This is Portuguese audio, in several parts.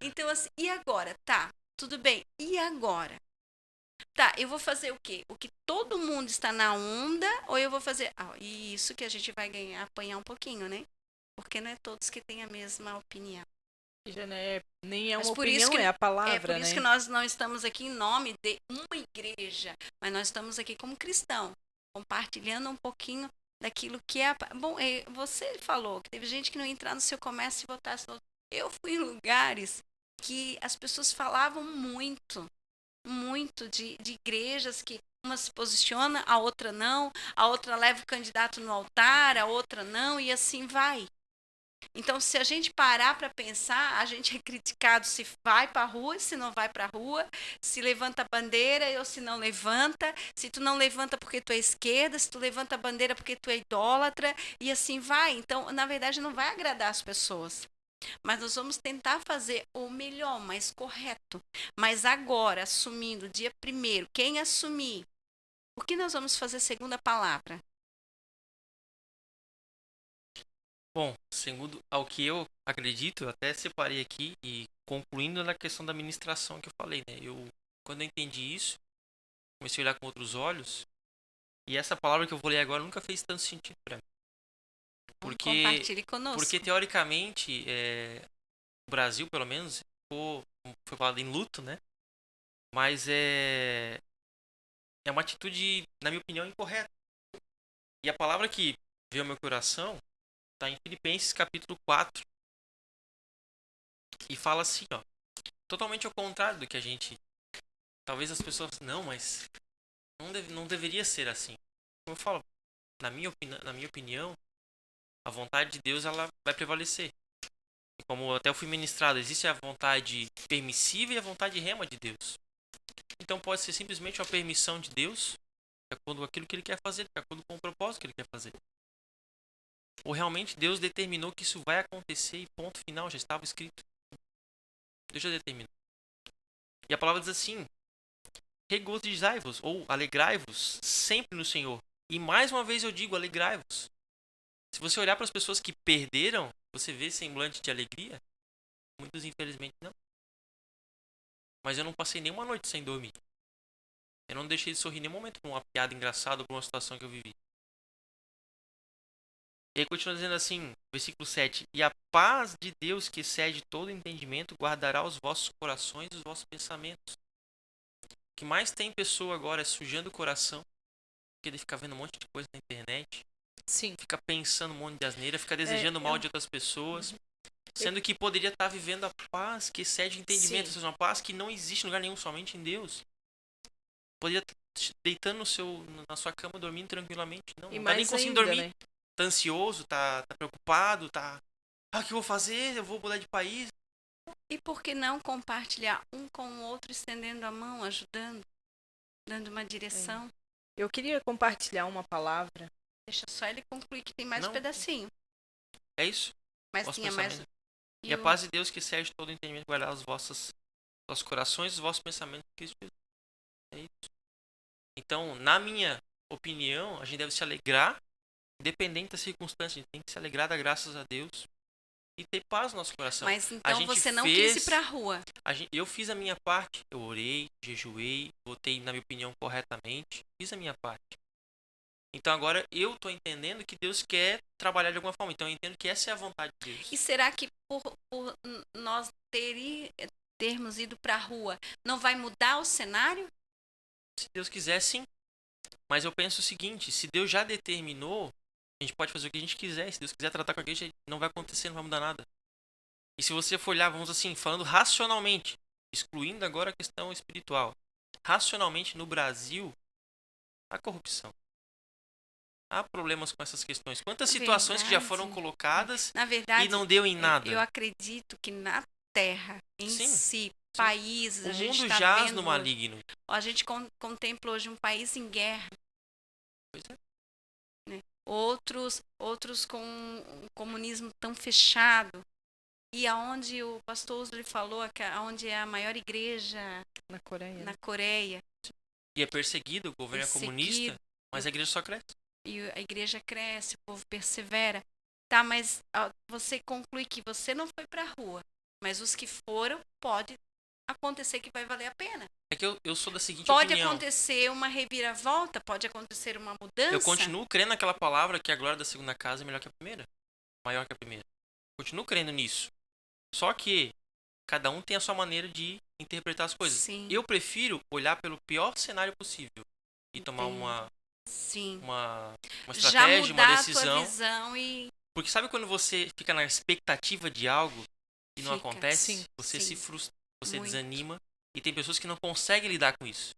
Então, assim, e agora? Tá, tudo bem. E agora? Tá, eu vou fazer o quê? O que todo mundo está na onda, ou eu vou fazer. E isso que a gente vai ganhar, apanhar um pouquinho, né? Porque não é todos que têm a mesma opinião. Já não é, nem é Mas uma por isso que opinião, é a por palavra, isso que né? nós não estamos aqui em nome de uma igreja, mas nós estamos aqui como cristão, compartilhando um pouquinho daquilo que é. Bom, você falou que teve gente que não ia entrar no seu comércio e votasse no outro. Eu fui em lugares que as pessoas falavam muito, muito de igrejas que uma se posiciona, a outra não, a outra leva o candidato no altar, a outra não, e assim vai. Então, se a gente parar para pensar, a gente é criticado se vai para a rua, se não vai para a rua, se levanta a bandeira ou se não levanta, se tu não levanta porque tu é esquerda, se tu levanta a bandeira porque tu é idólatra, e assim vai. Então, na verdade, não vai agradar as pessoas. Mas nós vamos tentar fazer o melhor, mais correto. Mas agora, assumindo, dia primeiro, quem assumir, o que nós vamos fazer segundo a palavra? Bom, segundo ao que eu acredito, eu até separei aqui e concluindo na questão da administração que eu falei, né? Quando eu entendi isso, comecei a olhar com outros olhos, e essa palavra que eu vou ler agora nunca fez tanto sentido para mim. Porque, Compartilhe porque conosco. teoricamente, o Brasil, pelo menos, foi falado em luto, né? Mas é uma atitude, na minha opinião, incorreta. E a palavra que veio ao meu coração está em Filipenses capítulo 4 e fala assim, ó, totalmente ao contrário do que a gente. Talvez as pessoas. Não, mas não deveria ser assim. Como eu falo, na minha opinião, a vontade de Deus ela vai prevalecer. E como até eu fui ministrado, existe a vontade permissiva e a vontade rema de Deus. Então pode ser simplesmente uma permissão de Deus, de acordo com aquilo que ele quer fazer, de acordo com o propósito que ele quer fazer. Ou realmente Deus determinou que isso vai acontecer e ponto final, já estava escrito. Deus já determinou. E a palavra diz assim: regozijai-vos ou alegrai-vos sempre no Senhor. E mais uma vez eu digo, alegrai-vos. Se você olhar para as pessoas que perderam, você vê semblante de alegria? Muitos infelizmente não. Mas eu não passei nenhuma noite sem dormir. Eu não deixei de sorrir em nenhum momento por uma piada engraçada ou por uma situação que eu vivi. E aí continua dizendo assim, versículo 7. E a paz de Deus que excede todo entendimento guardará os vossos corações e os vossos pensamentos. O que mais tem pessoa agora é sujando o coração, porque ele fica vendo um monte de coisa na internet, Sim. fica pensando um monte de asneira, fica É, desejando mal de outras pessoas, eu- sendo que poderia estar vivendo a paz que excede o entendimento, ou sim. seja, uma paz que não existe em lugar nenhum, somente em Deus. Poderia estar deitando na sua cama, dormindo tranquilamente. Não, E não tá nem mais conseguindo ainda, dormir. né? Tá ansioso, tá preocupado, tá. O que eu vou fazer? Eu vou mudar de país. E por que não compartilhar um com o outro, estendendo a mão, ajudando, dando uma É. direção? Eu queria compartilhar uma palavra. Deixa só ele concluir que tem mais um Não, pedacinho. é isso. Mas Vosso tinha mais. pensamento. E E a o. paz de Deus que excede todo entendimento guardar os vossos corações e os vossos pensamentos em Cristo Jesus. É isso. Então, na minha opinião, a gente deve se alegrar, independente da circunstância. A gente tem que se alegrar, dar graças a Deus e ter paz no nosso coração. Mas A então gente você não quis ir fez, pra rua. eu fiz a minha parte. Eu orei, jejuei, votei, na minha opinião, corretamente. Fiz a minha parte. Então agora eu estou entendendo que Deus quer trabalhar de alguma forma. Então eu entendo que essa é a vontade de Deus. E será que por nós termos ido pra rua, não vai mudar o cenário? Se Deus quiser, sim. Mas eu penso o seguinte: se Deus já determinou, a gente pode fazer o que a gente quiser. Se Deus quiser tratar com a gente, não vai acontecer, não vai mudar nada. E se você for olhar, vamos assim, falando racionalmente, excluindo agora a questão espiritual, racionalmente no Brasil, há corrupção. Há problemas com essas questões. Quantas Na situações que já foram verdade, colocadas na e verdade, não deu em eu nada? acredito que na Terra em Sim, si, sim. países, O a gente mundo está jaz no vendo hoje, maligno. a gente contempla hoje um país em guerra, Pois é. né? Outros com um comunismo tão fechado. E aonde o pastor Usley falou, aonde é a maior igreja Na Coreia, na né? Coreia, E é perseguido, o governo é comunista, perseguido, mas a igreja só cresce. e a igreja cresce, o povo persevera. Tá, mas você conclui que você não foi para a rua, Mas os que foram, pode acontecer que vai valer a pena. É que eu sou da seguinte Pode opinião. acontecer uma reviravolta, pode acontecer uma mudança. Eu continuo crendo naquela palavra que a glória da segunda casa é melhor que a primeira. Maior que a primeira. Continuo crendo nisso. Só que cada um tem a sua maneira de interpretar as coisas. Sim. Eu prefiro olhar pelo pior cenário possível e tomar Sim. uma Já estratégia, mudar uma a tua decisão. visão e Porque sabe quando você fica na expectativa de algo e não Fica. acontece? Sim. Você Sim. se frustra, você Muito. desanima. E tem pessoas que não conseguem lidar com isso.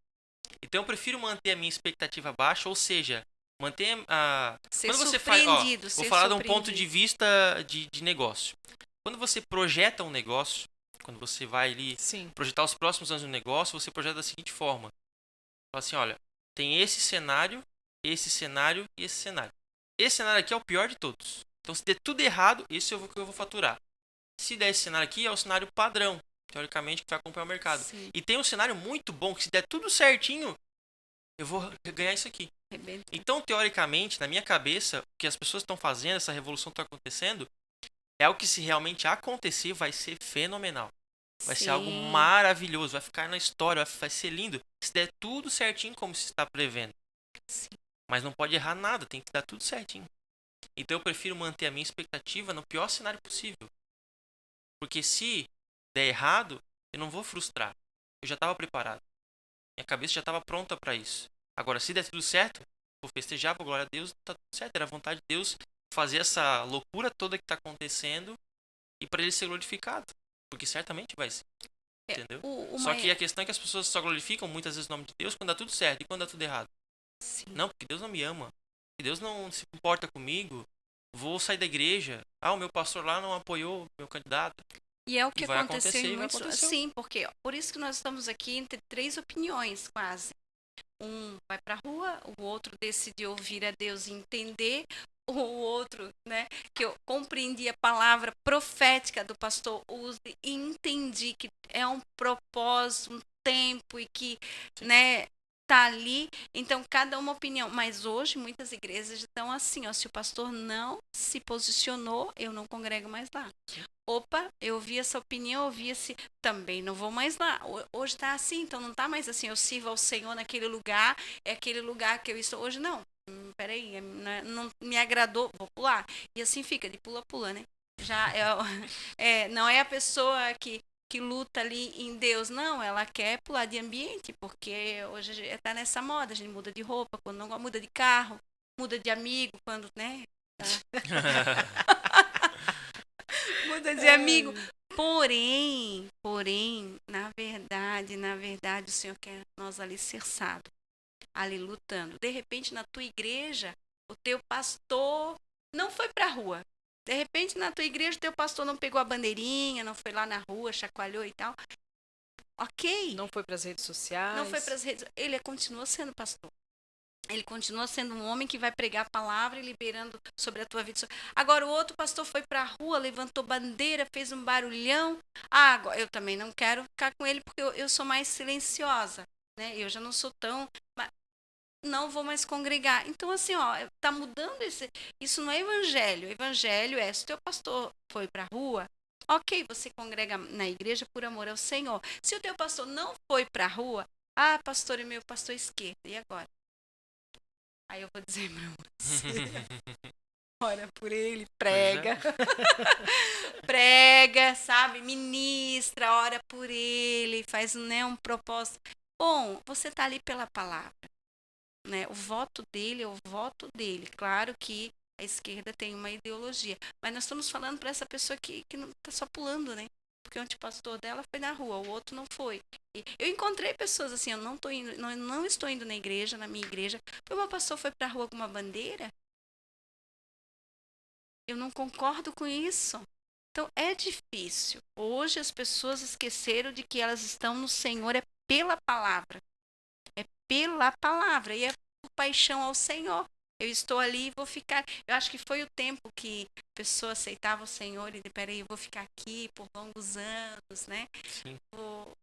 Então eu prefiro manter a minha expectativa baixa, ou seja, manter a... ser Quando você faz, surpreendido. vou ser falar de um ponto de surpreendido. vista de negócio. Quando você projeta um negócio, quando você vai ali Sim. projetar os próximos anos do negócio, você projeta da seguinte forma. Fala assim, olha, tem esse cenário e esse cenário. Esse cenário aqui é o pior de todos. Então se der tudo errado, esse é o que eu vou faturar. Se der esse cenário aqui, é o cenário padrão, teoricamente, que vai acompanhar o mercado. Sim. E tem um cenário muito bom, que se der tudo certinho, eu vou ganhar isso aqui. Arrebenta. Então, teoricamente, na minha cabeça, o que as pessoas estão fazendo, essa revolução está acontecendo, é o que se realmente acontecer vai ser fenomenal. Vai ser algo Sim. maravilhoso, vai ficar na história, vai ser lindo. Se der tudo certinho como se está prevendo. Sim. Mas não pode errar nada, tem que dar tudo certinho. Então eu prefiro manter a minha expectativa no pior cenário possível. Porque se der errado, eu não vou frustrar. Eu já estava preparado. Minha cabeça já estava pronta para isso. Agora, se der tudo certo, vou festejar, vou glória a Deus, tá tudo certo. Era a vontade de Deus fazer essa loucura toda que está acontecendo e para ele ser glorificado. Porque certamente vai ser. Entendeu? Só que a questão é que as pessoas só glorificam muitas vezes o nome de Deus quando dá tudo certo e quando dá tudo errado. Sim. Não, porque Deus não me ama. Porque Deus não se importa comigo. Vou sair da igreja. Ah, o meu pastor lá não apoiou meu candidato. E é o que E vai aconteceu acontecer, em e vai muitos. acontecer. Sim, porque por isso que nós estamos aqui entre três opiniões, quase. Um vai para a rua, o outro decide ouvir a Deus e entender, o outro, né, que eu compreendi a palavra profética do pastor Uzi e entendi que é um propósito, um tempo e que, né, tá ali. Então, cada uma opinião. Mas hoje, muitas igrejas estão assim, ó, se o pastor não se posicionou, eu não congrego mais lá. Opa, eu ouvi essa opinião, eu ouvi esse... Também não vou mais lá. Hoje está assim, então não está mais assim. Eu sirvo ao Senhor naquele lugar, é aquele lugar que eu estou. Hoje não. Peraí, não me agradou, vou pular. E assim fica, de pula-pula, né? Já não é a pessoa que luta ali em Deus, não. Ela quer pular de ambiente, porque hoje está nessa moda. A gente muda de roupa, quando não muda de carro, muda de amigo, quando, né? Muda de amigo. Porém, na verdade, o Senhor quer nós alicerçados, ali lutando. De repente, na tua igreja, o teu pastor não foi pra rua. De repente, na tua igreja, o teu pastor não pegou a bandeirinha, não foi lá na rua, chacoalhou e tal. Ok. Não foi para as redes sociais. Não foi para as redes. Ele continua sendo pastor. Ele continua sendo um homem que vai pregar a palavra e liberando sobre a tua vida. Agora, o outro pastor foi para a rua, levantou bandeira, fez um barulhão. Ah, agora, eu também não quero ficar com ele porque eu sou mais silenciosa, né? Eu já não sou tão... Não vou mais congregar. Então, assim, ó, tá mudando isso não é evangelho. Evangelho é, se o teu pastor foi para a rua, ok, você congrega na igreja por amor ao Senhor. Se o teu pastor não foi para a rua, ah, pastor é meu pastor esquerdo, e agora? Aí eu vou dizer pra você, ora por ele, prega, prega, sabe, ministra, ora por ele, faz, né, um propósito. Bom, você tá ali pela palavra, né, o voto dele é o voto dele. Claro que a esquerda tem uma ideologia, mas nós estamos falando para essa pessoa que não tá só pulando, né? Porque o antipastor dela foi na rua, o outro não foi. E eu encontrei pessoas assim, eu não estou indo na igreja, na minha igreja, porque uma pastor foi para a rua com uma bandeira. Eu não concordo com isso. Então é difícil. Hoje as pessoas esqueceram de que elas estão no Senhor, é pela palavra. É pela palavra e é por paixão ao Senhor. Eu estou ali e vou ficar. Eu acho que foi o tempo que a pessoa aceitava o Senhor e peraí, eu vou ficar aqui por longos anos, né? Sim. Vou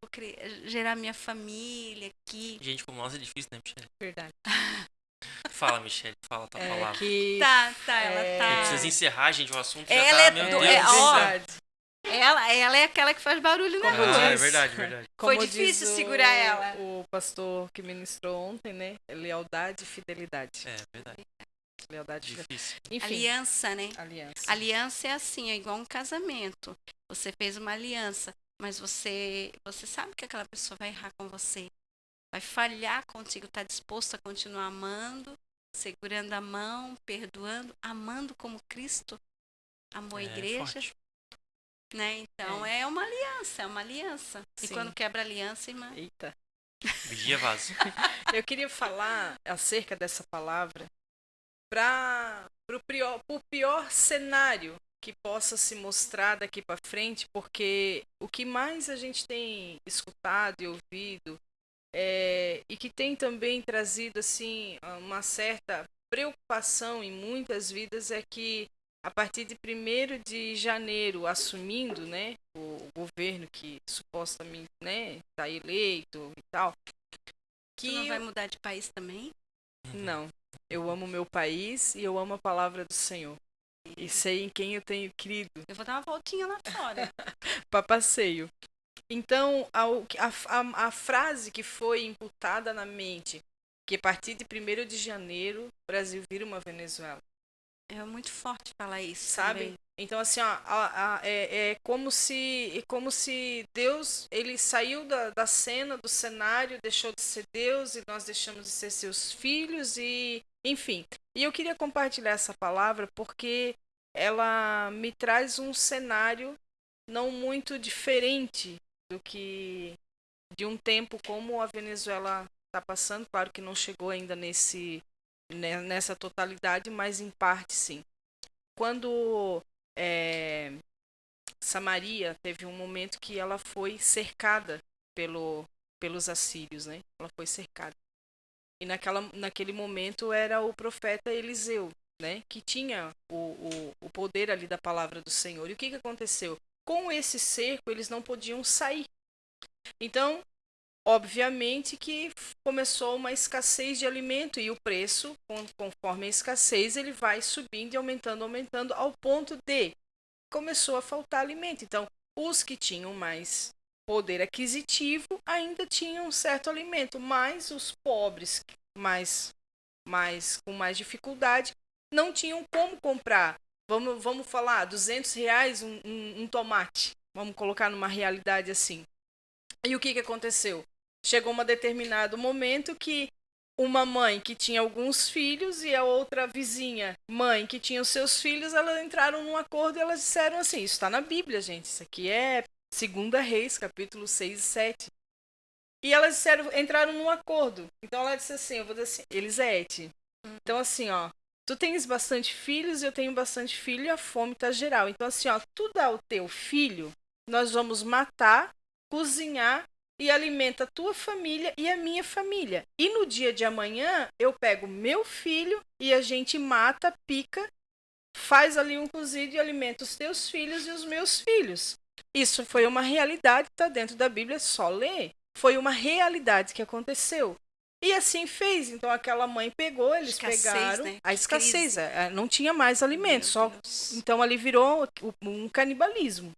gerar minha família aqui. Gente como nós é difícil, né, Michelle? Verdade. Fala, Michelle, fala a tua palavra. Tá, ela tá. A gente precisa encerrar, gente, o assunto já Ela tá, é meu do- Deus é, do ó, céu. Verdade. Ela é aquela que faz barulho na Como rua. É diz- verdade, verdade. Foi como difícil diz segurar ela. O pastor que ministrou ontem, né? Lealdade e fidelidade. É verdade. Lealdade e fidelidade. Difícil. Enfim, Aliança, né? aliança. Aliança é assim, é igual um casamento. Você fez uma aliança, mas você sabe que aquela pessoa vai errar com você, vai falhar contigo, está disposto a continuar amando, segurando a mão, perdoando, amando como Cristo amou a igreja, Forte. né? Então é uma aliança, é uma aliança. E Sim. quando quebra a aliança, irmã, Eita. Vigia vaso. Eu queria falar acerca dessa palavra para o pior cenário que possa se mostrar daqui para frente, porque o que mais a gente tem escutado e ouvido e que tem também trazido assim uma certa preocupação em muitas vidas é que a partir de 1º de janeiro, assumindo, né, o governo que supostamente, né, está eleito e tal, tu não vai mudar de país também? não, eu amo meu país e eu amo a palavra do Senhor. E sei em quem eu tenho crido Eu vou dar uma voltinha lá fora. para passeio. Então, a frase que foi imputada na mente, que a partir de 1º de janeiro, o Brasil vira uma Venezuela. É muito forte falar isso, Sabe? também. Então, assim, ó, é como se Deus, ele saiu da cena, do cenário, deixou de ser Deus e nós deixamos de ser seus filhos e, enfim. E eu queria compartilhar essa palavra porque ela me traz um cenário não muito diferente do que de um tempo como a Venezuela está passando. Claro que não chegou ainda nessa totalidade, mas em parte sim. Quando Samaria teve um momento que ela foi cercada pelos assírios, né? Ela foi cercada. E naquele momento era o profeta Eliseu, né? Que tinha o poder ali da palavra do Senhor. E o que aconteceu? Com esse cerco, eles não podiam sair. Então, obviamente que começou uma escassez de alimento e o preço, conforme a escassez, ele vai subindo e aumentando, ao ponto de começou a faltar alimento. Então, os que tinham mais poder aquisitivo ainda tinham um certo alimento, mas os pobres com mais dificuldade não tinham como comprar. Vamos falar, R$200 um tomate. Vamos colocar numa realidade assim. E o que aconteceu? Chegou um determinado momento que uma mãe que tinha alguns filhos e a outra vizinha, mãe que tinha os seus filhos, elas entraram num acordo e elas disseram assim, isso está na Bíblia, gente, isso aqui é 2 Reis, capítulo 6 e 7. E elas entraram num acordo. Então ela disse assim, eu vou dizer assim, Elisete, então assim, ó, tu tens bastante filhos, eu tenho bastante filho e a fome tá geral. Então assim, ó, tu dá o teu filho, nós vamos matar, cozinhar e alimenta a tua família e a minha família. E no dia de amanhã, eu pego meu filho e a gente mata, pica, faz ali um cozido e alimenta os teus filhos e os meus filhos. Isso foi uma realidade, está dentro da Bíblia, é só ler. Foi uma realidade que aconteceu. E assim fez. Então aquela mãe pegou, eles pegaram, né? A escassez, não tinha mais alimento, então ali virou um canibalismo.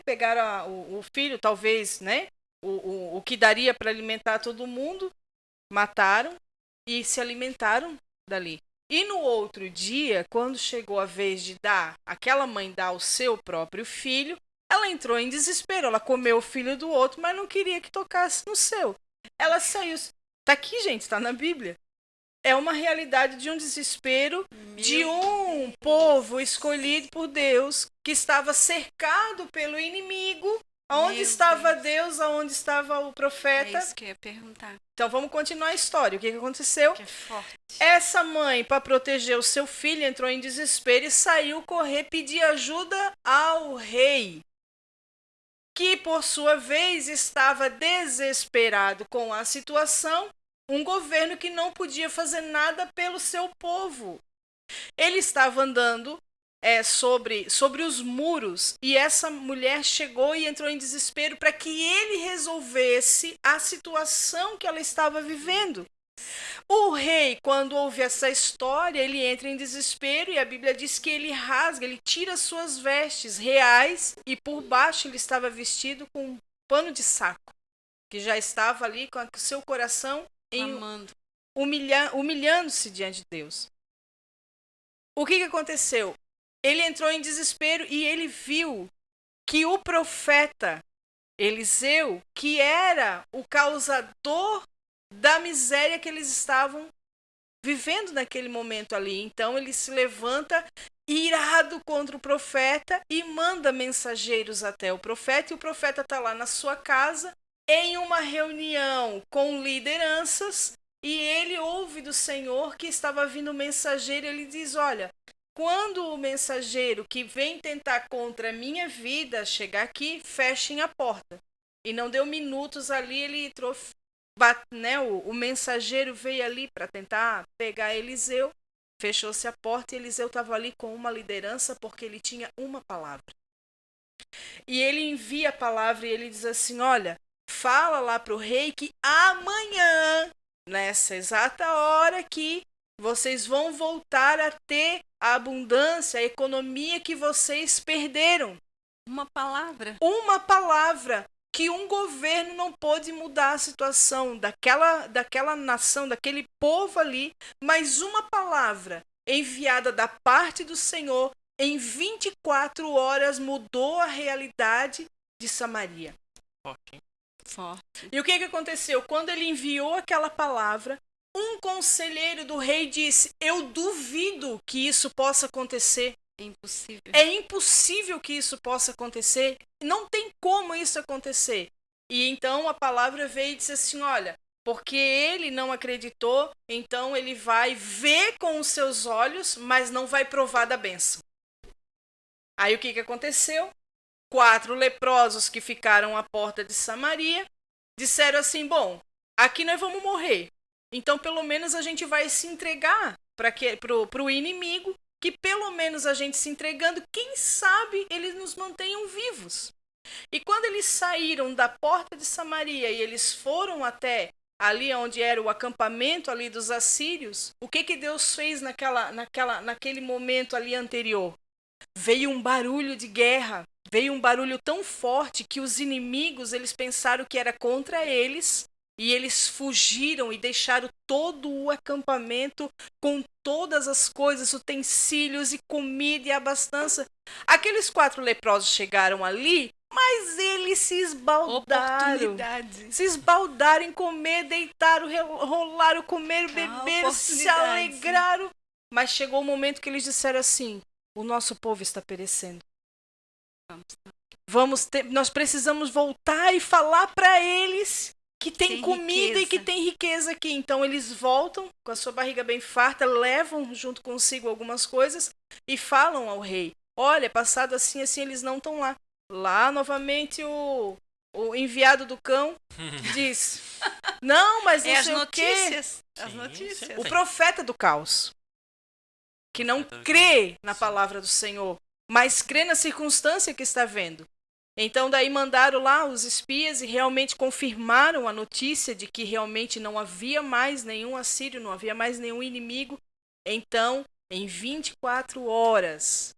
Pegaram o filho, talvez, né? O que daria para alimentar todo mundo, mataram e se alimentaram dali. E no outro dia, quando chegou a vez de aquela mãe dar o seu próprio filho, ela entrou em desespero. Ela comeu o filho do outro, mas não queria que tocasse no seu. Ela saiu. Tá aqui, gente, tá na Bíblia. É uma realidade de um desespero de um povo escolhido por Deus, que estava cercado pelo inimigo. Onde estava Deus, aonde estava o profeta? É isso que eu ia perguntar. Então vamos continuar a história. O que aconteceu? Que é forte. Essa mãe, para proteger o seu filho, entrou em desespero e saiu correr pedir ajuda ao rei, que por sua vez estava desesperado com a situação. Um governo que não podia fazer nada pelo seu povo. Ele estava andando sobre os muros e essa mulher chegou e entrou em desespero para que ele resolvesse a situação que ela estava vivendo. O rei, quando ouve essa história, ele entra em desespero e a Bíblia diz que ele rasga, ele tira suas vestes reais e por baixo ele estava vestido com um pano de saco, que já estava ali com o seu coração Clamando. humilhando-se diante de Deus. O que aconteceu? Ele entrou em desespero e ele viu que o profeta Eliseu, que era o causador da miséria que eles estavam vivendo naquele momento ali. Então ele se levanta irado contra o profeta e manda mensageiros até o profeta, e o profeta está lá na sua casa em uma reunião com lideranças, e ele ouve do Senhor que estava vindo um mensageiro, e ele diz: olha, quando o mensageiro que vem tentar contra a minha vida chegar aqui, fechem a porta. E não deu minutos ali, ele entrou, né, o mensageiro veio ali para tentar pegar Eliseu, fechou-se a porta e Eliseu estava ali com uma liderança porque ele tinha uma palavra. E ele envia a palavra e ele diz assim: olha, fala lá para o rei que amanhã, nessa exata hora que vocês vão voltar a ter a abundância, a economia que vocês perderam. Uma palavra. Uma palavra. Que um governo não pôde mudar a situação daquela nação, daquele povo ali, mas uma palavra enviada da parte do Senhor, em 24 horas mudou a realidade de Samaria. Forte. E o que aconteceu? Quando ele enviou aquela palavra, um conselheiro do rei disse: eu duvido que isso possa acontecer. É impossível. É impossível que isso possa acontecer. Não tem como isso acontecer. E então a palavra veio e disse assim: olha, porque ele não acreditou, então ele vai ver com os seus olhos, mas não vai provar da bênção. Aí o que aconteceu? 4 leprosos que ficaram à porta de Samaria disseram assim: bom, aqui nós vamos morrer. Então pelo menos a gente vai se entregar para o inimigo, que pelo menos a gente se entregando, quem sabe eles nos mantenham vivos. E quando eles saíram da porta de Samaria e eles foram até ali onde era o acampamento ali dos assírios, o que Deus fez naquele momento ali anterior? Veio um barulho de guerra, veio um barulho tão forte que os inimigos, eles pensaram que era contra eles, e eles fugiram e deixaram todo o acampamento com todas as coisas, utensílios e comida e abastança. Aqueles 4 leprosos chegaram ali, mas eles se esbaldaram. Se esbaldaram em comer, deitaram, rolaram, comeram, beberam, se alegraram. Mas chegou o momento que eles disseram assim: o nosso povo está perecendo. Nós precisamos voltar e falar para eles que tem comida e que tem riqueza aqui. Então eles voltam com a sua barriga bem farta, levam junto consigo algumas coisas e falam ao rei: olha, passado assim, eles não estão lá. Lá novamente o enviado do cão diz: não, mas não sei o quê. As notícias. O profeta do caos, que não crê na palavra do Senhor, mas crê na circunstância que está vendo. Então daí mandaram lá os espias e realmente confirmaram a notícia de que realmente não havia mais nenhum assírio, não havia mais nenhum inimigo. Então, em 24 horas,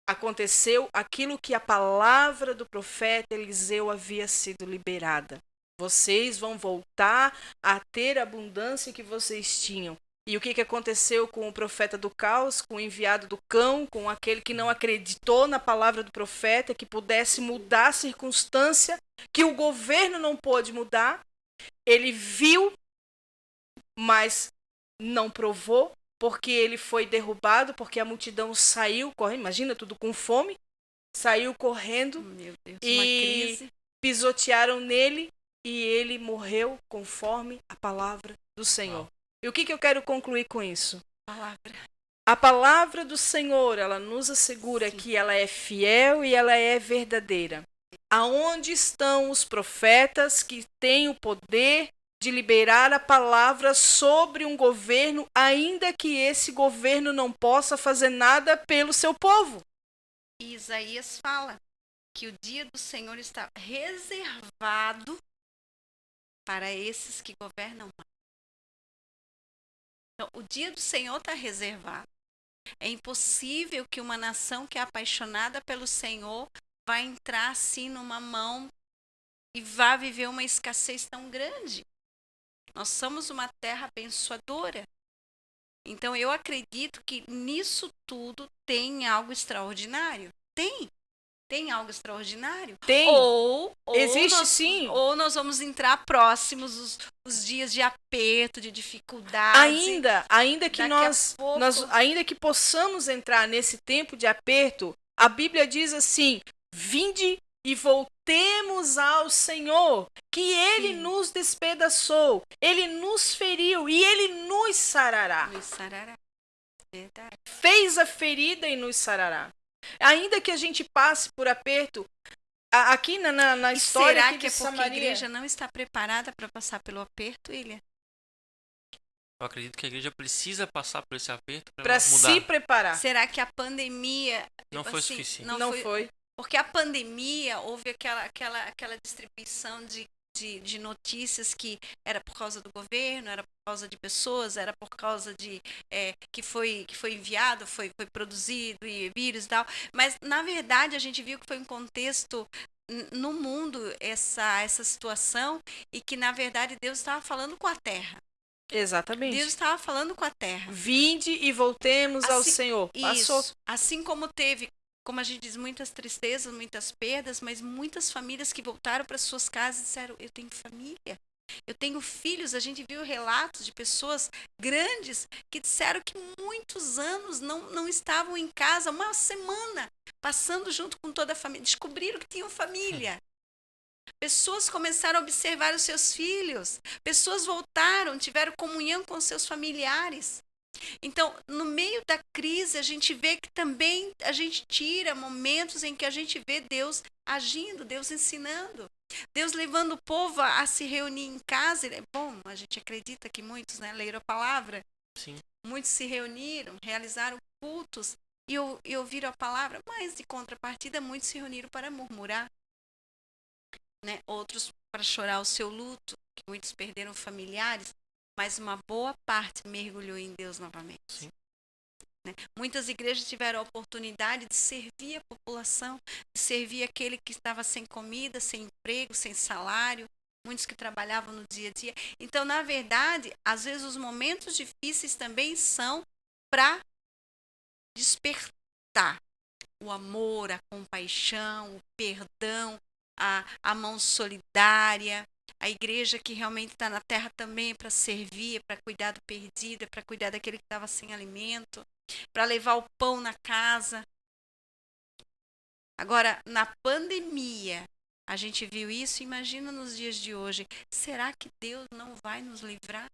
aconteceu aquilo que a palavra do profeta Eliseu havia sido liberada. Vocês vão voltar a ter a abundância que vocês tinham. E o que aconteceu com o profeta do caos, com o enviado do cão, com aquele que não acreditou na palavra do profeta, que pudesse mudar a circunstância, que o governo não pôde mudar? Ele viu, mas não provou, porque ele foi derrubado, porque a multidão saiu correndo, imagina, tudo com fome, saiu correndo. Meu Deus, e uma crise. Pisotearam nele e ele morreu conforme a palavra do Senhor. E o que eu quero concluir com isso? A palavra do Senhor, ela nos assegura que ela é fiel e ela é verdadeira. Aonde estão os profetas que têm o poder de liberar a palavra sobre um governo, ainda que esse governo não possa fazer nada pelo seu povo? E Isaías fala que o dia do Senhor está reservado para esses que governam. Então, o dia do Senhor está reservado. É impossível que uma nação que é apaixonada pelo Senhor vá entrar assim numa mão e vá viver uma escassez tão grande. Nós somos uma terra abençoadora. Então, eu acredito que nisso tudo tem algo extraordinário. Tem algo extraordinário? Tem. Ou Existe sim. Ou nós vamos entrar próximos os dias de aperto, de dificuldade. Ainda que ainda que possamos entrar nesse tempo de aperto, a Bíblia diz assim: vinde e voltemos ao Senhor, que Ele nos despedaçou, Ele nos feriu e Ele nos sarará. Nos sarará. Verdade. Fez a ferida e nos sarará. Ainda que a gente passe por aperto, aqui na história será aqui que é de porque Samaria, a igreja não está preparada para passar pelo aperto, William? Eu acredito que a igreja precisa passar por esse aperto para para mudar. se preparar. Será que a pandemia Não foi suficiente. Não foi. Porque a pandemia, houve aquela distribuição de notícias que era por causa do governo, era por causa de pessoas, era por causa de que foi enviado, foi produzido, e vírus e tal. Mas, na verdade, a gente viu que foi um contexto no mundo essa situação e que, na verdade, Deus estava falando com a terra. Exatamente. Deus estava falando com a terra. Vinde e voltemos ao Senhor. Passou. Isso. Assim como teve, como a gente diz, muitas tristezas, muitas perdas, mas muitas famílias que voltaram para suas casas e disseram: eu tenho família, eu tenho filhos. A gente viu relatos de pessoas grandes que disseram que muitos anos não estavam em casa, uma semana, passando junto com toda a família. Descobriram que tinham família. Pessoas começaram a observar os seus filhos. Pessoas voltaram, tiveram comunhão com seus familiares. Então, no meio da crise, a gente vê que também a gente tira momentos em que a gente vê Deus agindo, Deus ensinando, Deus levando o povo a se reunir em casa. Bom, a gente acredita que muitos, né, leram a palavra. Sim. Muitos se reuniram, realizaram cultos e ouviram a palavra, mas de contrapartida, muitos se reuniram para murmurar. Né? Outros para chorar o seu luto, que muitos perderam familiares, mas uma boa parte mergulhou em Deus novamente. Sim. Né? Muitas igrejas tiveram a oportunidade de servir a população, de servir aquele que estava sem comida, sem emprego, sem salário, muitos que trabalhavam no dia a dia. Então, na verdade, às vezes os momentos difíceis também são para despertar o amor, a compaixão, o perdão, a mão solidária, a igreja que realmente está na terra também para servir, para cuidar do perdido, para cuidar daquele que estava sem alimento, para levar o pão na casa. Agora, na pandemia, a gente viu isso, imagina nos dias de hoje. Será que Deus não vai nos livrar?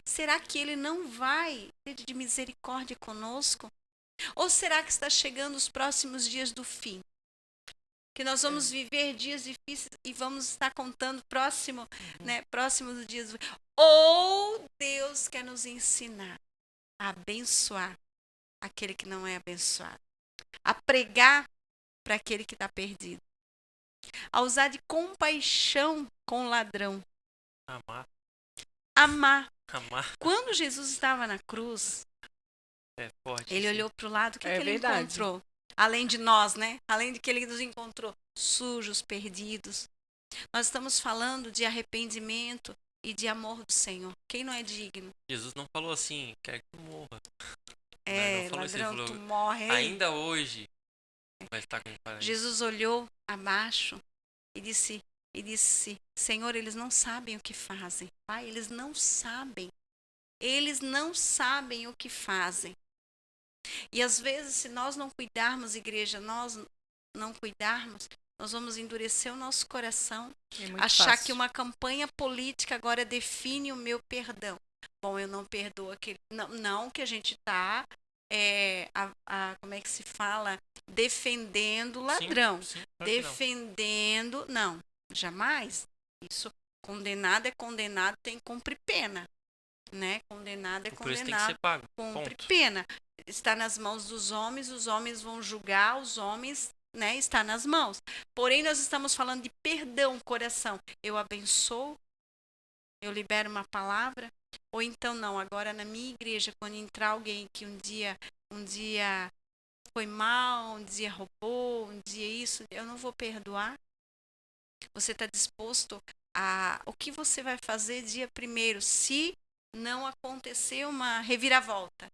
Será que Ele não vai ter de misericórdia conosco? Ou será que está chegando os próximos dias do fim? Que nós vamos viver dias difíceis e vamos estar contando próximo dos dias. Ou Deus quer nos ensinar a abençoar aquele que não é abençoado, a pregar para aquele que está perdido, a usar de compaixão com o ladrão, amar. Quando Jesus estava na cruz, ele olhou para o lado, o que ele encontrou? Além de nós, né? Além de que ele nos encontrou sujos, perdidos. Nós estamos falando de arrependimento e de amor do Senhor. Quem não é digno? Jesus não falou assim, quer que tu morra. Não ladrão, falou, tu morre. Ainda hoje vai estar com o paraíso. Jesus olhou abaixo e disse, Senhor, eles não sabem o que fazem. Pai, eles não sabem. Eles não sabem o que fazem. E às vezes, se nós não cuidarmos, igreja, nós não cuidarmos, nós vamos endurecer o nosso coração, achar que uma campanha política agora define o meu perdão. Bom, eu não perdoo aquele... Não que a gente está, como é que se fala? Defendendo o ladrão. Sim, defendendo... Não, jamais. Isso, condenado é condenado, tem que cumprir pena. Né? Condenado é condenado, tem que ser pago. Cumpre pena. Está nas mãos dos homens, os homens vão julgar, os homens, né, está nas mãos. Porém, nós estamos falando de perdão, coração. Eu abençoo, eu libero uma palavra, Ou então não, agora na minha igreja, quando entrar alguém que um dia foi mal, um dia roubou, um dia isso, eu não vou perdoar. Você está disposto a... O que você vai fazer dia primeiro, se não acontecer uma reviravolta?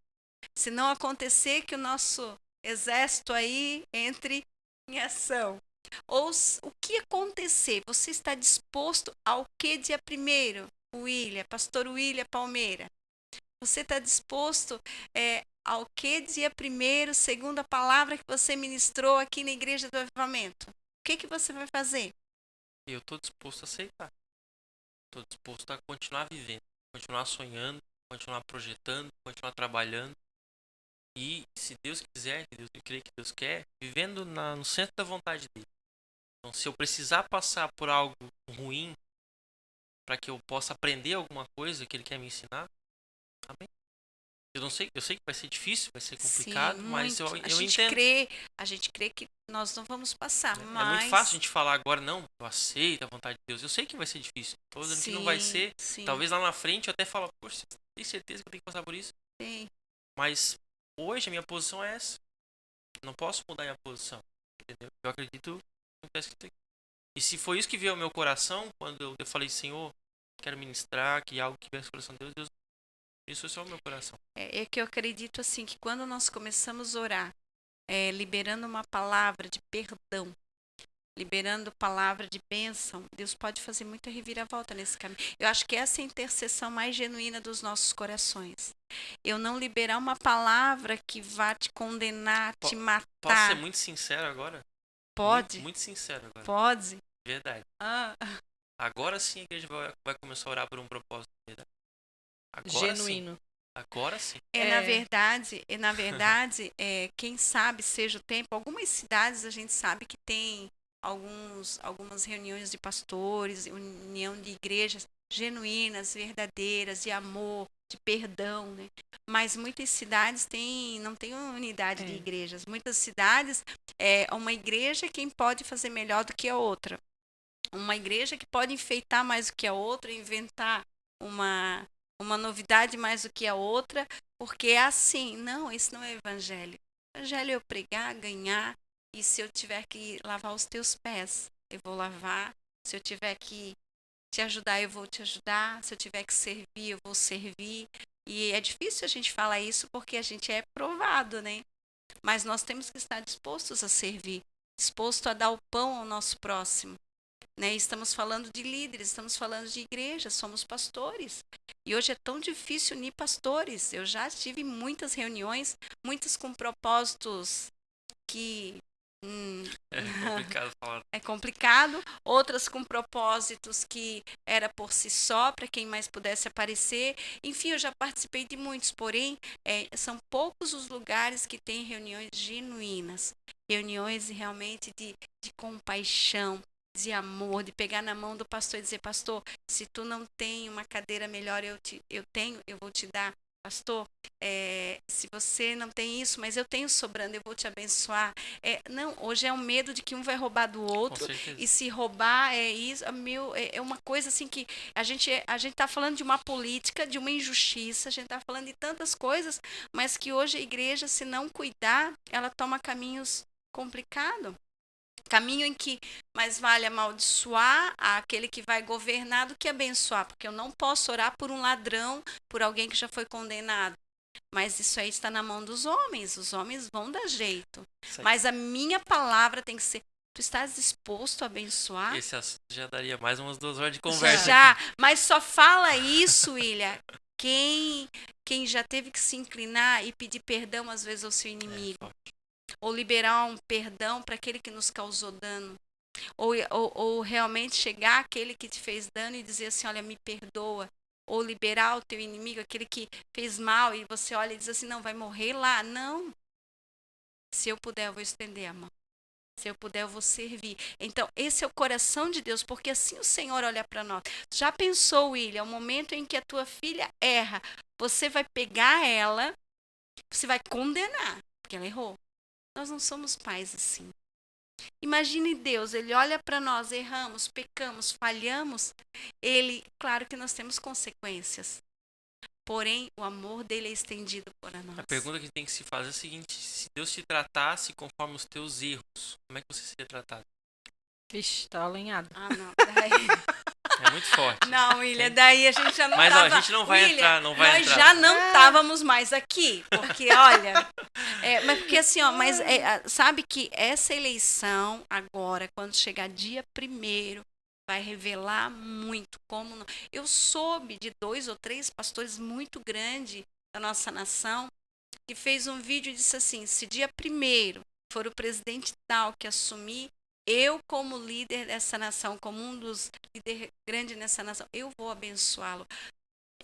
Se não acontecer que o nosso exército aí entre em ação. Ou o que acontecer? Você está disposto ao que dia primeiro, pastor William Palmeira? Você está disposto ao que dia primeiro, segundo a palavra que você ministrou aqui na Igreja do Avivamento? O que você vai fazer? Eu estou disposto a aceitar. Estou disposto a continuar vivendo, continuar sonhando, continuar projetando, continuar trabalhando. E se Deus quiser, eu creio que Deus quer, vivendo no centro da vontade dele. Então, se eu precisar passar por algo ruim para que eu possa aprender alguma coisa que ele quer me ensinar, amém. Eu não sei, eu sei que vai ser difícil, vai ser complicado, Sim, mas eu a gente entendo. a gente crê que nós não vamos passar, É muito mas fácil a gente falar agora, não, eu aceito a vontade de Deus. Eu sei que vai ser difícil. Tô dizendo que não vai ser. sim, Talvez lá na frente eu até falo, poxa, tem certeza que eu tenho que passar por isso? sim. Mas hoje a minha posição é essa. Não posso mudar a minha posição. Entendeu? Eu acredito no que está escrito aqui. E se foi isso que veio ao meu coração, quando eu falei, Senhor, quero ministrar, que algo que veio ao coração de Deus, Deus, isso é só o meu coração. É que eu acredito assim que quando nós começamos a orar, liberando uma palavra de perdão, liberando palavra de bênção, Deus pode fazer muita reviravolta nesse caminho. Eu acho que essa é a intercessão mais genuína dos nossos corações. Eu não liberar uma palavra que vá te condenar, te matar. Posso ser muito sincero agora? Pode? Muito sincero agora. Pode. Verdade. Ah. Agora sim a igreja vai começar a orar por um propósito de verdade. Agora Genuíno. sim. Agora sim. Na verdade, quem sabe seja o tempo. Algumas cidades a gente sabe que tem algumas reuniões de pastores, união de igrejas genuínas, verdadeiras, de amor, de perdão, né? Mas muitas cidades não tem unidade de igrejas. Muitas cidades uma igreja quem pode fazer melhor do que a outra. Uma igreja que pode enfeitar mais do que a outra, inventar uma novidade mais do que a outra, porque é assim. Não, isso não é evangelho. Evangelho é eu pregar, ganhar, e se eu tiver que lavar os teus pés, eu vou lavar. Se eu tiver que te ajudar, eu vou te ajudar. Se eu tiver que servir, eu vou servir. E é difícil a gente falar isso porque a gente é provado, né? Mas nós temos que estar dispostos a servir, disposto a dar o pão ao nosso próximo. Né? Estamos falando de líderes, estamos falando de igreja, somos pastores. E hoje é tão difícil unir pastores. Eu já tive muitas reuniões, muitas com propósitos que É complicado falar. é complicado, outras com propósitos que era por si só, para quem mais pudesse aparecer. Enfim, eu já participei de muitos, porém, são poucos os lugares que têm reuniões genuínas, reuniões realmente de compaixão, de amor, de pegar na mão do pastor e dizer, pastor, se tu não tem uma cadeira melhor, eu tenho, eu vou te dar. Pastor, se você não tem isso, mas eu tenho sobrando, eu vou te abençoar. Não, hoje é um medo de que um vai roubar do outro, e se roubar é uma coisa assim que a gente está falando de uma política, de uma injustiça, a gente está falando de tantas coisas, mas que hoje a igreja, se não cuidar, ela toma caminhos complicados. Caminho em que mais vale amaldiçoar aquele que vai governar do que abençoar, porque eu não posso orar por um ladrão, por alguém que já foi condenado. Mas isso aí está na mão dos homens, os homens vão dar jeito. Mas a minha palavra tem que ser, tu estás disposto a abençoar? Esse já daria mais umas 2 horas de conversa. Já, mas só fala isso, William, quem já teve que se inclinar e pedir perdão às vezes ao seu inimigo. Ou liberar um perdão para aquele que nos causou dano. Ou realmente chegar àquele que te fez dano e dizer assim, olha, me perdoa. Ou liberar o teu inimigo, aquele que fez mal, e você olha e diz assim, não, vai morrer lá. Não. Se eu puder, eu vou estender a mão. Se eu puder, eu vou servir. Então, esse é o coração de Deus, porque assim o Senhor olha para nós. Já pensou, William, o momento em que a tua filha erra, você vai pegar ela, você vai condenar, porque ela errou. Nós não somos pais assim. Imagine Deus, Ele olha para nós, erramos, pecamos, falhamos. Claro que nós temos consequências. porém o amor dele é estendido por nós. A pergunta que tem que se fazer é a seguinte: se Deus te tratasse conforme os teus erros, como é que você seria tratado? Ixi, tá alinhado. Ah, não, daí... É muito forte. Não, William, daí a gente já não Mas, tava... ó, a gente não vai William, entrar, não vai nós entrar. já não estávamos mais aqui, porque, olha... mas porque assim, ó, mas sabe que essa eleição agora, quando chegar dia 1º, vai revelar muito como... Eu soube de 2 ou 3 pastores muito grandes da nossa nação que fez um vídeo e disse assim, se dia 1º for o presidente tal que assumir, eu como líder dessa nação, como um dos líderes grandes nessa nação, eu vou abençoá-lo.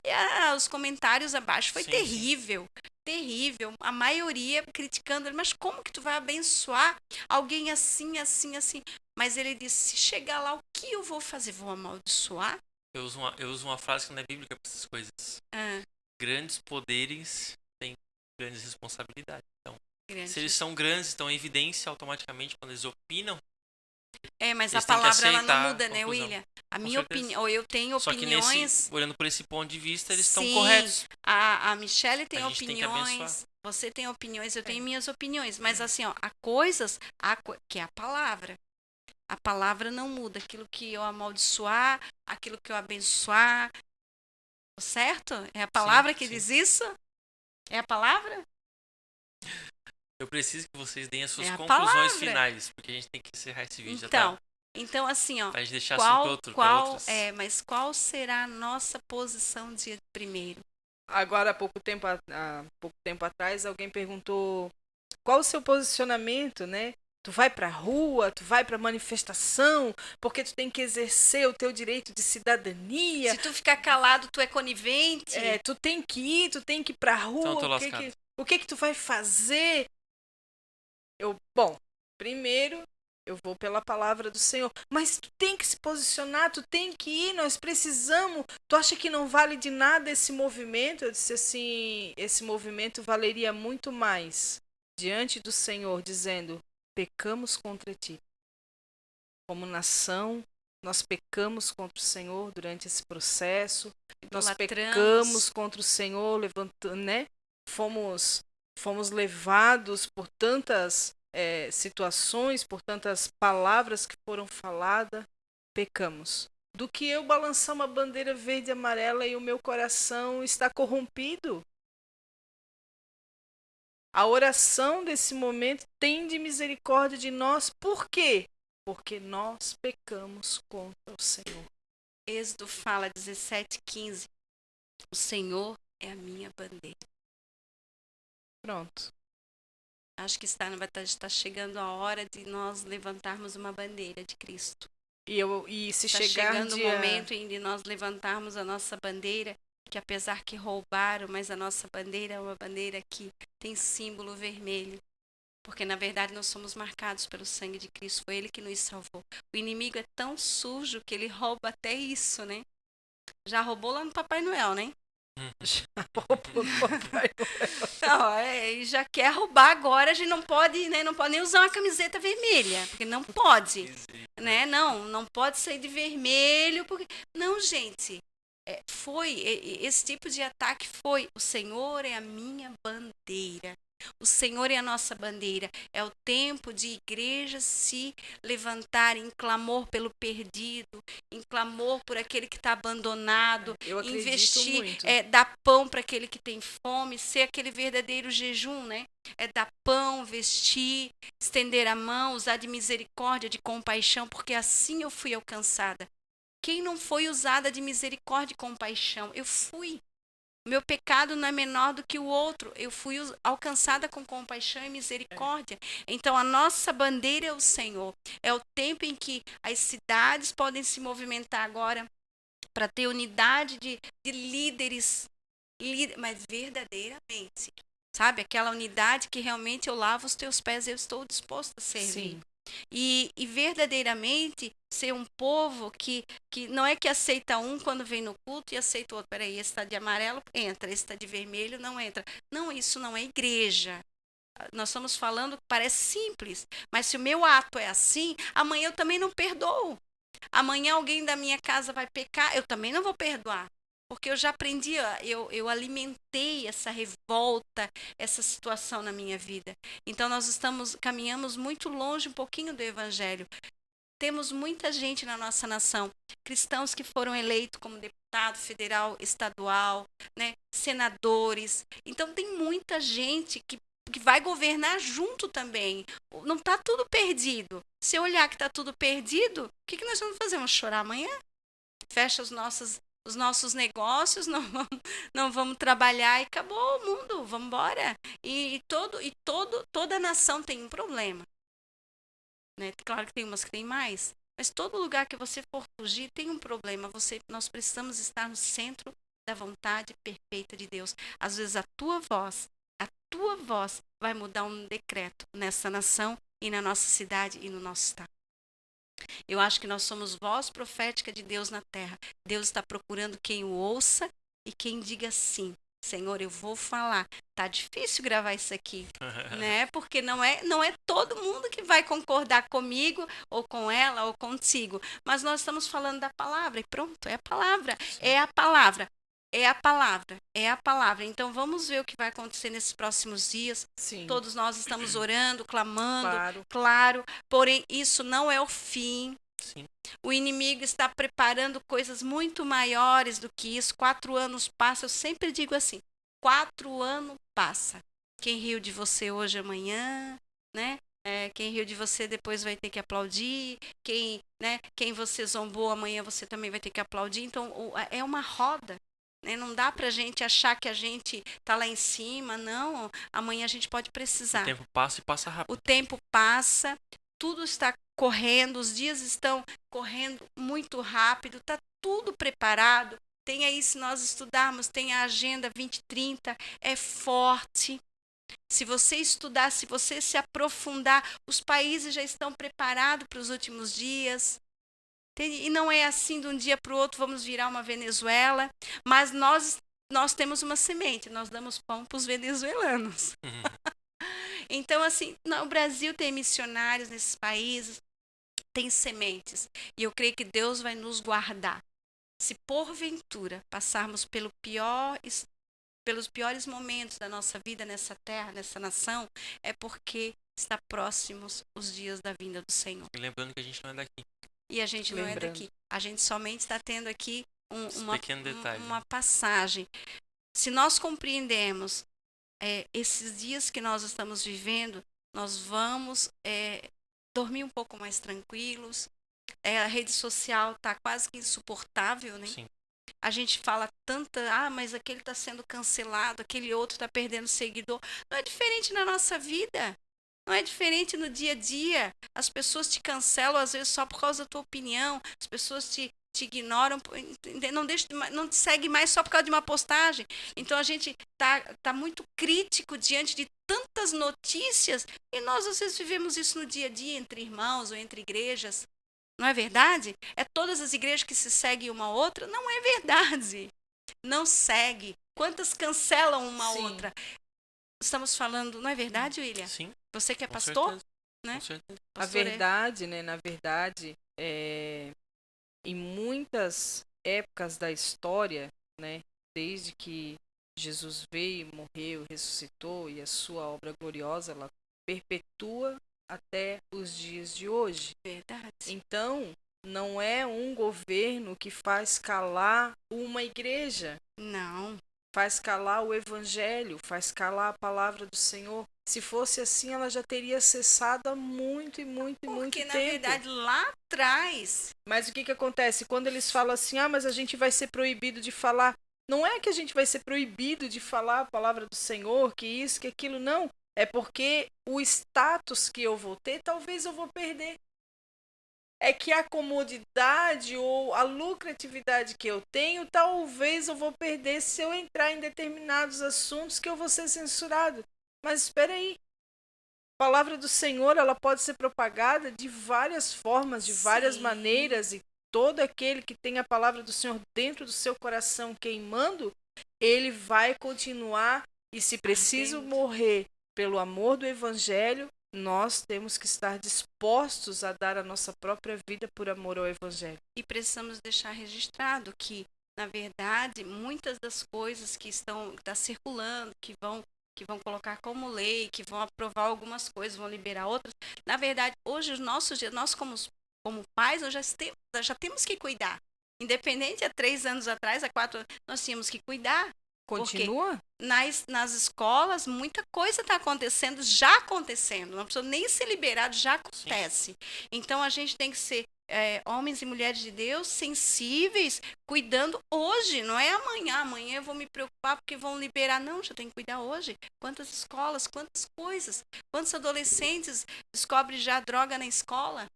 E os comentários abaixo foi Sim, terrível, terrível. A maioria criticando ele, mas como que tu vai abençoar alguém assim, assim, assim? Mas ele disse, se chegar lá, o que eu vou fazer? Vou amaldiçoar? Eu uso uma frase que não é bíblica para essas coisas. Ah, Grandes poderes têm grandes responsabilidades. Então, grande. se eles são grandes, estão em evidência automaticamente quando eles opinam. Mas Eles a têm que palavra ela aceitar não a muda, né, conclusão. William? A Com minha certeza. opinião, ou eu tenho Só que opiniões... olhando por esse ponto de vista, eles estão Sim, corretos. a Michelle tem A gente tem que opiniões, abençoar. você tem opiniões, eu tenho minhas opiniões, mas assim, ó, há coisas, que é a palavra. A palavra não muda. Aquilo que eu amaldiçoar, aquilo que eu abençoar, certo? É a palavra que sim. diz isso? É a palavra? Eu preciso que vocês deem as suas É a conclusões palavra. finais, porque a gente tem que encerrar esse vídeo. Então assim, ó, Pra gente deixar assunto pra outros. mas qual será a nossa posição dia 1º? Agora, há pouco tempo atrás, alguém perguntou qual o seu posicionamento, né? Tu vai pra rua, tu vai pra manifestação, porque tu tem que exercer o teu direito de cidadania. Se tu ficar calado, tu é conivente? Tu tem que ir pra rua. Então, eu tô lascado. O que tu vai fazer? Primeiro, eu vou pela palavra do Senhor. Mas tu tem que se posicionar, tu tem que ir, nós precisamos. Tu acha que não vale de nada esse movimento? Eu disse assim, esse movimento valeria muito mais diante do Senhor, dizendo, pecamos contra ti. Como nação, nós pecamos contra o Senhor durante esse processo. Nós pecamos contra o Senhor, levantando, né? Fomos levados por tantas situações, por tantas palavras que foram faladas, pecamos. Do que eu balançar uma bandeira verde e amarela e o meu coração está corrompido. A oração desse momento tem de misericórdia de nós. Por quê? Porque nós pecamos contra o Senhor. Êxodo fala 17:15. O Senhor é a minha bandeira. Pronto. Acho que está chegando a hora de nós levantarmos uma bandeira de Cristo. E se está chegar chegando o momento em de nós levantarmos a nossa bandeira, que apesar que roubaram, mas a nossa bandeira é uma bandeira que tem símbolo vermelho. Porque, na verdade, nós somos marcados pelo sangue de Cristo. Foi Ele que nos salvou. O inimigo é tão sujo que ele rouba até isso, né? Já roubou lá no Papai Noel, né? Já roubou no Papai Noel. E já quer roubar agora. A gente não pode, né? Não pode nem usar uma camiseta vermelha. Porque não pode. Né? Não pode sair de vermelho. Porque... Não, gente. Esse tipo de ataque foi. O Senhor é a minha bandeira. O Senhor é a nossa bandeira. É o tempo de igrejas se levantarem em clamor pelo perdido, em clamor por aquele que está abandonado, investir, muito. Dar pão para aquele que tem fome, ser aquele verdadeiro jejum, né? É dar pão, vestir, estender a mão, usar de misericórdia, de compaixão, porque assim eu fui alcançada. Quem não foi usada de misericórdia e compaixão? Eu fui. Meu pecado não é menor do que o outro. Eu fui alcançada com compaixão e misericórdia. Então, a nossa bandeira é o Senhor. É o tempo em que as cidades podem se movimentar agora para ter unidade de líderes, mas verdadeiramente. Sabe? Aquela unidade que realmente eu lavo os teus pés, eu estou disposto a servir. Sim. E verdadeiramente ser um povo que não é que aceita um quando vem no culto e aceita o outro. Peraí, esse está de amarelo, entra. Esse está de vermelho, não entra. Não, isso não é igreja. Nós estamos falando que parece simples, mas se o meu ato é assim, amanhã eu também não perdoo. Amanhã alguém da minha casa vai pecar, eu também não vou perdoar. porque eu já aprendi, eu alimentei essa revolta, essa situação na minha vida. Então nós caminhamos muito longe um pouquinho do evangelho. Temos muita gente na nossa nação, cristãos que foram eleitos como deputado federal, estadual, né, senadores. Então tem muita gente que vai governar junto também. Não está tudo perdido. Se eu olhar que está tudo perdido, o que nós vamos fazer? Vamos chorar amanhã? Fecha os nossos negócios, não vamos trabalhar e acabou o mundo, vamos embora. Toda nação tem um problema. Né? Claro que tem umas que tem mais, mas todo lugar que você for fugir tem um problema. Nós precisamos estar no centro da vontade perfeita de Deus. Às vezes a tua voz vai mudar um decreto nessa nação e na nossa cidade e no nosso estado. Eu acho que nós somos voz profética de Deus na terra. Deus está procurando quem o ouça e quem diga sim. Senhor, eu vou falar. Tá difícil gravar isso aqui, né? Porque não é todo mundo que vai concordar comigo ou com ela ou contigo. Mas nós estamos falando da palavra e pronto, é a palavra, é a palavra. É a palavra, é a palavra. Então vamos ver o que vai acontecer nesses próximos dias. Sim. Todos nós estamos orando, clamando, claro. Porém, isso não é o fim. Sim. O inimigo está preparando coisas muito maiores do que isso. 4 anos passam, eu sempre digo assim, 4 anos passa. Quem riu de você hoje, amanhã, né? Quem riu de você depois vai ter que aplaudir. Quem você zombou, amanhã você também vai ter que aplaudir. Então, é uma roda. Né? Não dá pra gente achar que a gente tá lá em cima, não. Amanhã a gente pode precisar. O tempo passa e passa rápido. O tempo passa, tudo está correndo, os dias estão correndo muito rápido, está tudo preparado. Tem aí, se nós estudarmos, tem a Agenda 2030, é forte. Se você estudar, se você se aprofundar, os países já estão preparados para os últimos dias. E não é assim de um dia para o outro vamos virar uma Venezuela, mas nós temos uma semente, nós damos pão para os venezuelanos. Então, assim, o Brasil tem missionários nesses países, tem sementes, e eu creio que Deus vai nos guardar. Se porventura passarmos pelos piores momentos da nossa vida nessa terra, nessa nação, é porque está próximos os dias da vinda do Senhor. E lembrando que a gente não é daqui. E a gente não é daqui. A gente somente está tendo aqui uma passagem. Se nós compreendemos esses dias que nós estamos vivendo, nós vamos dormir um pouco mais tranquilos. A rede social está quase que insuportável, né? Sim. A gente fala mas aquele está sendo cancelado, aquele outro está perdendo seguidor. Não é diferente na nossa vida. Não é diferente no dia a dia. As pessoas te cancelam, às vezes, só por causa da tua opinião. As pessoas te ignoram, não te segue mais só por causa de uma postagem. Então, a gente tá muito crítico diante de tantas notícias e nós, às vezes, vivemos isso no dia a dia, entre irmãos ou entre igrejas. Não é verdade? É todas as igrejas que se seguem uma a outra? Não é verdade. Não segue. Quantas cancelam uma a outra? Estamos falando, não é verdade, William? Sim. Você que é pastor? Certeza. Né? Com certeza. A verdade, né? Na verdade, em muitas épocas da história, né? Desde que Jesus veio, morreu, ressuscitou e a sua obra gloriosa, ela perpetua até os dias de hoje. Verdade. Então, não é um governo que faz calar uma igreja. Não. Faz calar o evangelho, faz calar a palavra do Senhor. Se fosse assim, ela já teria cessado há muito tempo. Porque, na verdade, lá atrás... Mas o que acontece? Quando eles falam assim, mas a gente vai ser proibido de falar... Não é que a gente vai ser proibido de falar a palavra do Senhor, que isso, que aquilo, não. É porque o status que eu vou ter, talvez eu vou perder. É que a comodidade ou a lucratividade que eu tenho, talvez eu vou perder se eu entrar em determinados assuntos que eu vou ser censurado. Mas espera aí. A palavra do Senhor, ela pode ser propagada de várias formas, de várias maneiras, e todo aquele que tem a palavra do Senhor dentro do seu coração queimando, ele vai continuar, e se preciso morrer pelo amor do evangelho, nós temos que estar dispostos a dar a nossa própria vida por amor ao evangelho. E precisamos deixar registrado que na verdade, muitas das coisas que está circulando, que vão colocar como lei, que vão aprovar algumas coisas, vão liberar outras. Na verdade, hoje, os nossos dias, nós como pais, nós já temos que cuidar. Independente, há 3 anos atrás, há 4 anos, nós tínhamos que cuidar. Porque Continua? nas escolas, muita coisa está acontecendo, já acontecendo. Não precisa nem ser liberado, já acontece. Então, a gente tem que ser homens e mulheres de Deus sensíveis, cuidando hoje, não é amanhã. Amanhã eu vou me preocupar porque vão liberar. Não, já tem que cuidar hoje. Quantas escolas, quantas coisas, quantos adolescentes descobrem já droga na escola?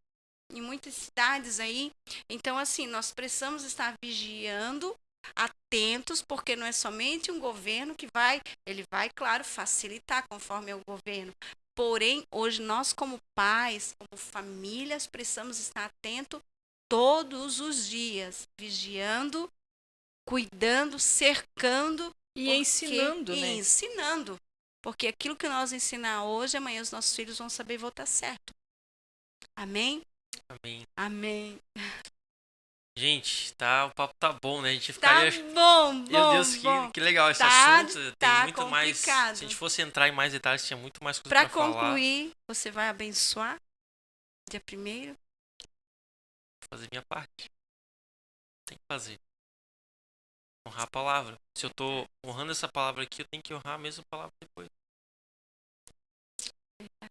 Em muitas cidades aí. Então, assim, nós precisamos estar vigiando, atentos, porque não é somente um governo que ele vai, claro, facilitar conforme é o governo. Porém, hoje nós como pais, como famílias, precisamos estar atentos todos os dias, vigiando, cuidando, cercando E ensinando, e né? ensinando. Porque aquilo que nós ensinar hoje, amanhã os nossos filhos vão saber votar certo. Amém? Amém. Amém. Gente, o papo tá bom, né? A gente Tá ficaria. bom, Meu bom, Deus, bom. que legal esse Tá, assunto. Tem tá muito mais. Se a complicado. gente fosse entrar em mais detalhes, tinha muito mais coisa Para pra falar. concluir, você vai abençoar dia 1º? Vou fazer minha parte. Tem que fazer. Honrar a palavra. Se eu tô honrando essa palavra aqui, eu tenho que honrar a mesma palavra depois.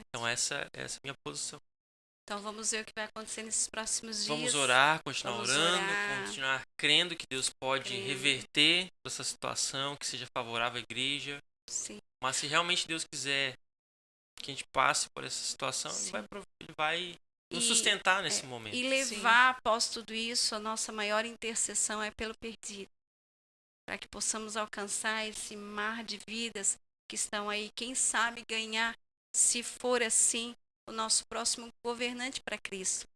Então essa é a minha posição. Então vamos ver o que vai acontecer nesses próximos dias. Vamos orar, continuar Vamos orando, orar. continuar crendo que Deus pode Crendo. reverter essa situação, que seja favorável à igreja. Sim. Mas se realmente Deus quiser que a gente passe por essa situação, Sim. Ele vai nos sustentar nesse momento. E levar após tudo isso, a nossa maior intercessão é pelo perdido. Para que possamos alcançar esse mar de vidas que estão aí. Quem sabe ganhar, se for assim, o nosso próximo governante para Cristo.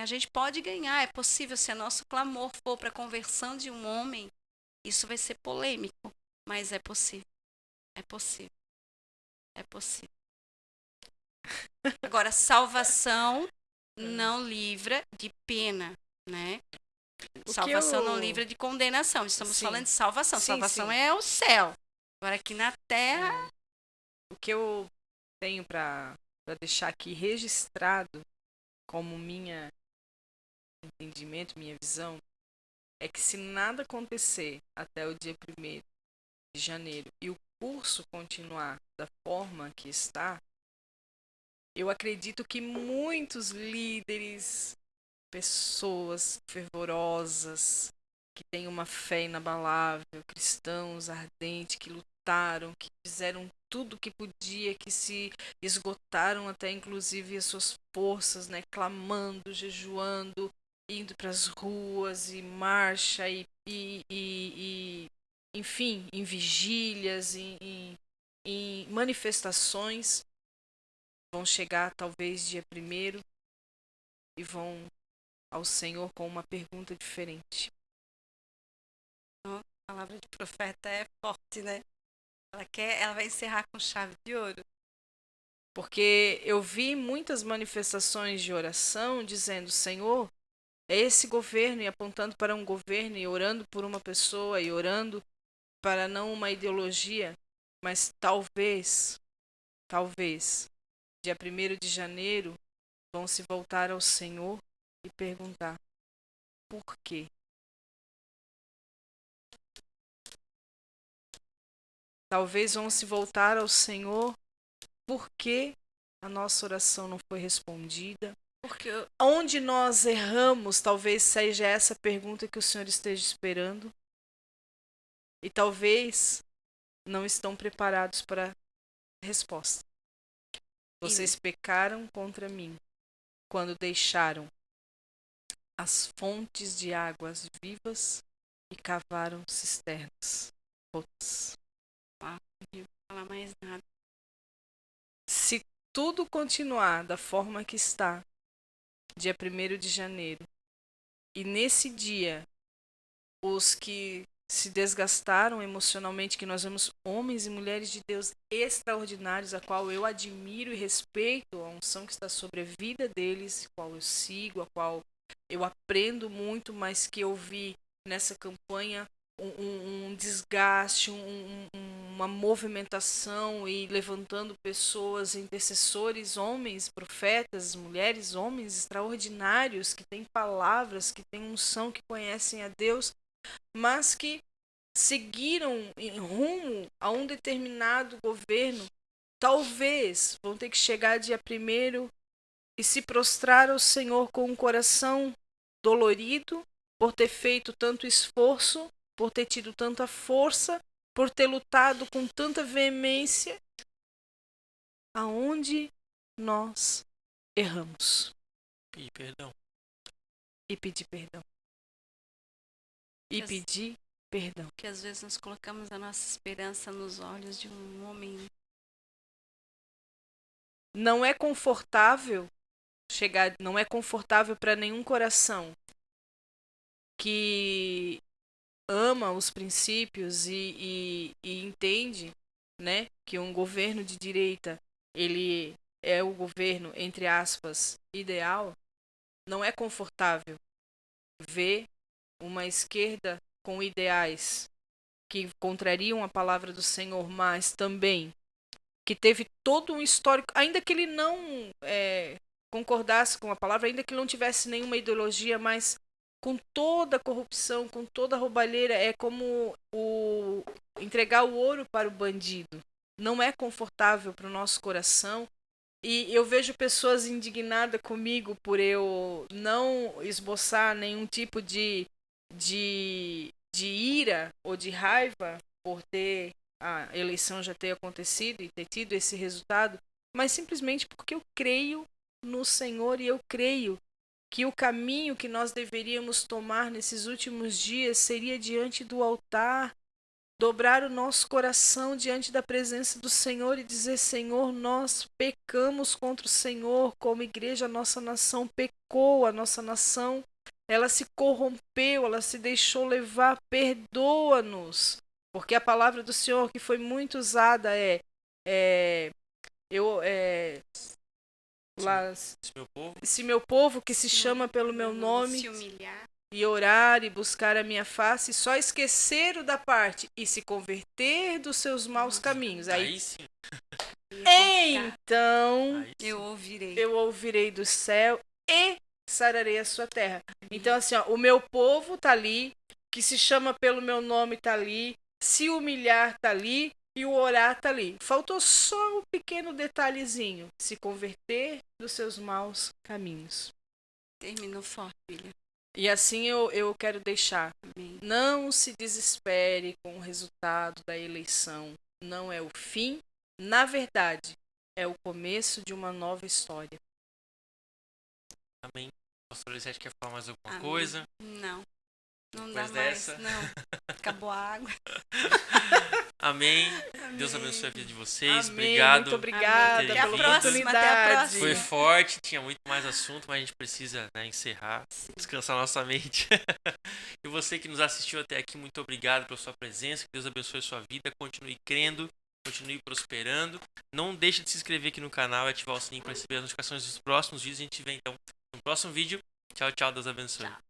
A gente pode ganhar, é possível, se o nosso clamor for para a conversão de um homem, isso vai ser polêmico, mas é possível. É possível. É possível. Agora, salvação não livra de pena, né? Salvação não livra de condenação. Estamos falando de salvação. Salvação é o céu. Agora, aqui na terra... O que eu tenho para deixar aqui registrado como entendimento, minha visão, é que se nada acontecer até o dia 1º de janeiro e o curso continuar da forma que está, eu acredito que muitos líderes, pessoas fervorosas, que têm uma fé inabalável, cristãos ardentes, que lutaram, que fizeram tudo que podia, que se esgotaram até inclusive as suas forças, né, clamando, jejuando, indo para as ruas e marcha e enfim, em vigílias, em manifestações, vão chegar talvez dia 1º e vão ao Senhor com uma pergunta diferente. A palavra de profeta é forte, né? Ela vai encerrar com chave de ouro. Porque eu vi muitas manifestações de oração dizendo, Senhor, é esse governo, e apontando para um governo, e orando por uma pessoa, e orando para não uma ideologia, mas talvez, dia 1º de janeiro, vão se voltar ao Senhor e perguntar, por quê? Talvez vão se voltar ao Senhor porque a nossa oração não foi respondida. Porque onde nós erramos, talvez seja essa pergunta que o Senhor esteja esperando. E talvez não estão preparados para a resposta. Vocês pecaram contra mim quando deixaram as fontes de águas vivas e cavaram cisternas rotas. Não vou falar mais nada. Se tudo continuar da forma que está, dia 1º de janeiro, e nesse dia, os que se desgastaram emocionalmente, que nós vemos homens e mulheres de Deus extraordinários, a qual eu admiro e respeito a unção que está sobre a vida deles, a qual eu sigo, a qual eu aprendo muito, mas que eu vi nessa campanha um desgaste, uma movimentação e levantando pessoas, intercessores, homens, profetas, mulheres, homens extraordinários que têm palavras, que têm unção, que conhecem a Deus, mas que seguiram em rumo a um determinado governo. Talvez vão ter que chegar dia 1º e se prostrar ao Senhor com um coração dolorido por ter feito tanto esforço, por ter tido tanta força, por ter lutado com tanta veemência. Aonde nós erramos. E perdão. E pedir perdão. E pedir perdão. Que às vezes nós colocamos a nossa esperança nos olhos de um homem. Não é confortável não é confortável para nenhum coração que ama os princípios e entende, né, que um governo de direita ele é o governo, entre aspas, ideal. Não é confortável ver uma esquerda com ideais que contrariam a palavra do Senhor, mas também que teve todo um histórico, ainda que ele não concordasse com a palavra, ainda que ele não tivesse nenhuma ideologia, mas com toda a corrupção, com toda a roubalheira, é como entregar o ouro para o bandido. Não é confortável para o nosso coração. E eu vejo pessoas indignadas comigo por eu não esboçar nenhum tipo de ira ou de raiva por ter a eleição já ter acontecido e ter tido esse resultado, mas simplesmente porque eu creio no Senhor e eu creio que o caminho que nós deveríamos tomar nesses últimos dias seria diante do altar, dobrar o nosso coração diante da presença do Senhor e dizer: Senhor, nós pecamos contra o Senhor, como igreja, a nossa nação pecou, a nossa nação, ela se corrompeu, ela se deixou levar, perdoa-nos. Porque a palavra do Senhor que foi muito usada se meu povo que se chama pelo meu nome Se humilhar. E orar e buscar a minha face, só esqueceram da parte e se converter dos seus maus caminhos. Aí sim. Então Eu ouvirei do céu e sararei a sua terra. Então assim, ó, o meu povo tá ali, que se chama pelo meu nome tá ali, se humilhar tá ali e o orar tá ali. Faltou só um pequeno detalhezinho, se converter dos seus maus caminhos. Terminou forte, filha. E assim eu quero deixar. Amém. Não se desespere com o resultado da eleição. Não é o fim. Na verdade, é o começo de uma nova história. Amém. Pastor Elisete quer falar mais alguma Amém. coisa? Não. Não Depois dá mais. dessa? Não. Acabou a água. Amém. Amém. Deus abençoe a vida de vocês. Amém. Obrigado. Muito obrigada Amém. pela Até a próxima, oportunidade. até a próxima. Foi forte, tinha muito mais assunto, mas a gente precisa, né, encerrar, descansar nossa mente. E você que nos assistiu até aqui, muito obrigado pela sua presença. Que Deus abençoe a sua vida. Continue crendo, continue prosperando. Não deixe de se inscrever aqui no canal e ativar o sininho para receber as notificações dos próximos vídeos. A gente vê então no próximo vídeo. Tchau, tchau. Deus abençoe. Tchau.